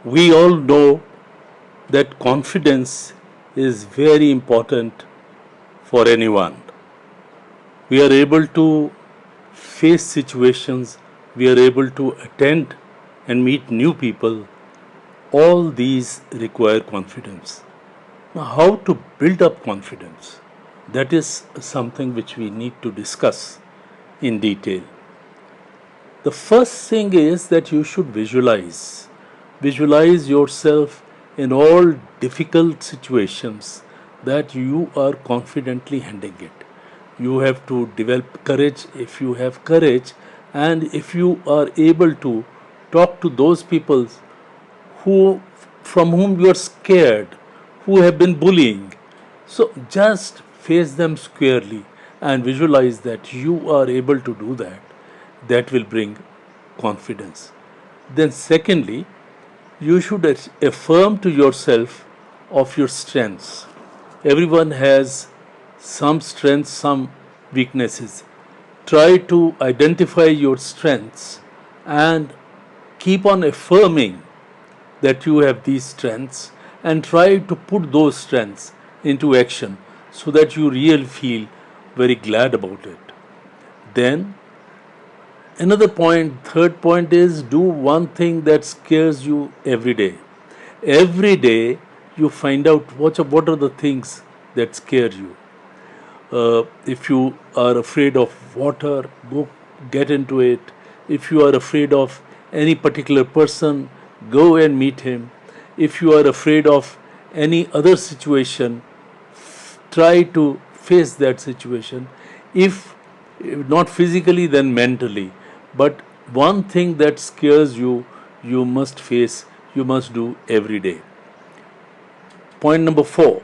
We all know that confidence is very important for anyone. We are able to face situations, we are able to attend and meet new people. All these require confidence. Now, how to build up confidence? That is something which we need to discuss in detail. The first thing is that you should visualize. Visualize yourself in all difficult situations that you are confidently handling it. You have to develop courage if you have courage, and if you are able to talk to those people who from whom you are scared, who have been bullying. So just face them squarely and visualize that you are able to do that. That will bring confidence. Then, secondly, you should affirm to yourself of your strengths. Everyone has some strengths, some weaknesses. Try to identify your strengths and keep on affirming that you have these strengths and try to put those strengths into action so that you really feel very glad about it. Then, another point, third point is do one thing that scares you every day. Every day you find out what are the things that scare you. If you are afraid of water, go get into it. If you are afraid of any particular person, go and meet him. If you are afraid of any other situation, try to face that situation. If not physically, then mentally. But one thing that scares you, you must face, you must do every day. Point number 4,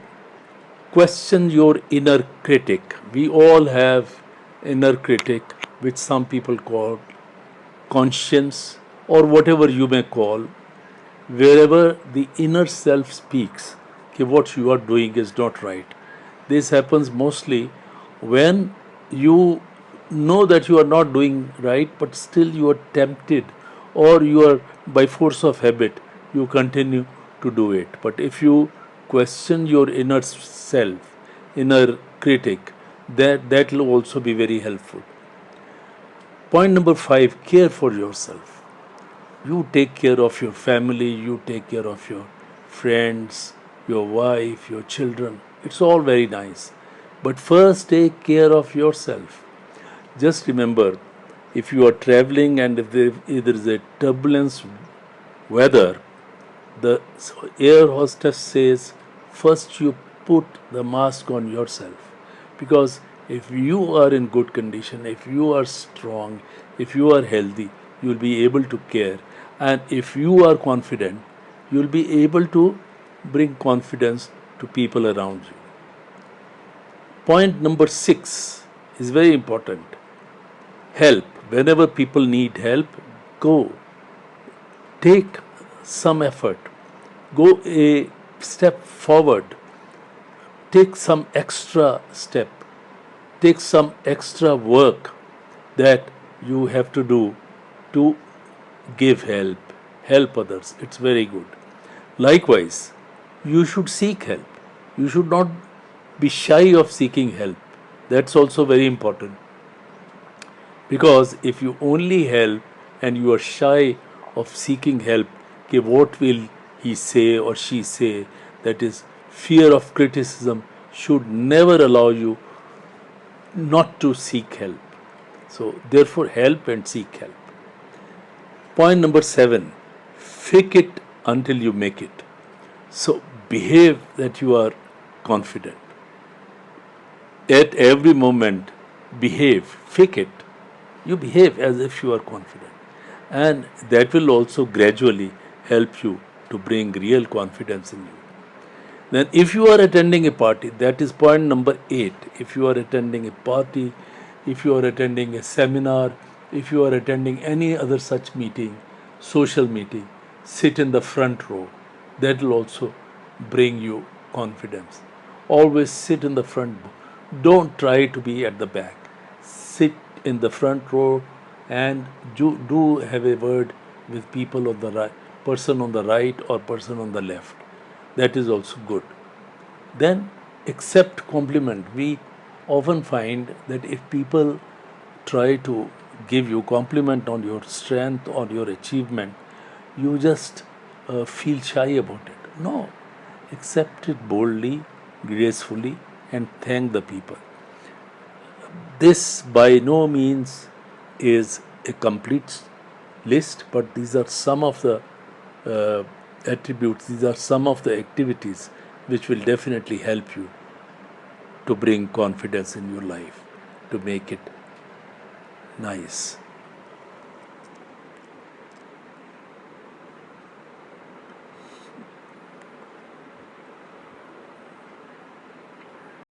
question your inner critic. We all have inner critic, which some people call conscience or whatever you may call, wherever the inner self speaks कि what you are doing is not right. This happens mostly when you know that you are not doing right, but still you are tempted, or you are by force of habit you continue to do it. But if you question your inner self, inner critic, that will also be very helpful. Point number 5, care for yourself. You take care of your family, you take care of your friends, your wife, your children. It's all very nice. But first, take care of yourself. Just remember, if you are traveling and if there is a turbulence weather, the air hostess says, first you put the mask on yourself. Because if you are in good condition, if you are strong, if you are healthy, you will be able to care. And if you are confident, you will be able to bring confidence to people around you. Point number 6 is very important. Help. Whenever people need help, go. Take some effort. Go a step forward. Take some extra step. Take some extra work that you have to do to give help, help others. It's very good. Likewise, you should seek help. You should not be shy of seeking help. That's also very important. Because if you only help and you are shy of seeking help, okay, what will he say or she say? That is, fear of criticism should never allow you not to seek help. So, therefore, help and seek help. Point number 7, fake it until you make it. So, behave that you are confident. At every moment, behave, fake it. You behave as if you are confident. And that will also gradually help you to bring real confidence in you. Then, if you are attending a party, that is point number 8. If you are attending a party, if you are attending a seminar, if you are attending any other such meeting, social meeting, sit in the front row. That will also bring you confidence. Always sit in the front row. Don't try to be at the back. Sit in the front row and do have a word with people on the right, person on the right or person on the left. That is also good. Then accept compliment. We often find that if people try to give you compliment on your strength or your achievement, you just feel shy about it. No, accept it boldly, gracefully, and thank the people. This by no means is a complete list, but these are some of the uh, attributes, these are some of the activities which will definitely help you to bring confidence in your life, to make it nice.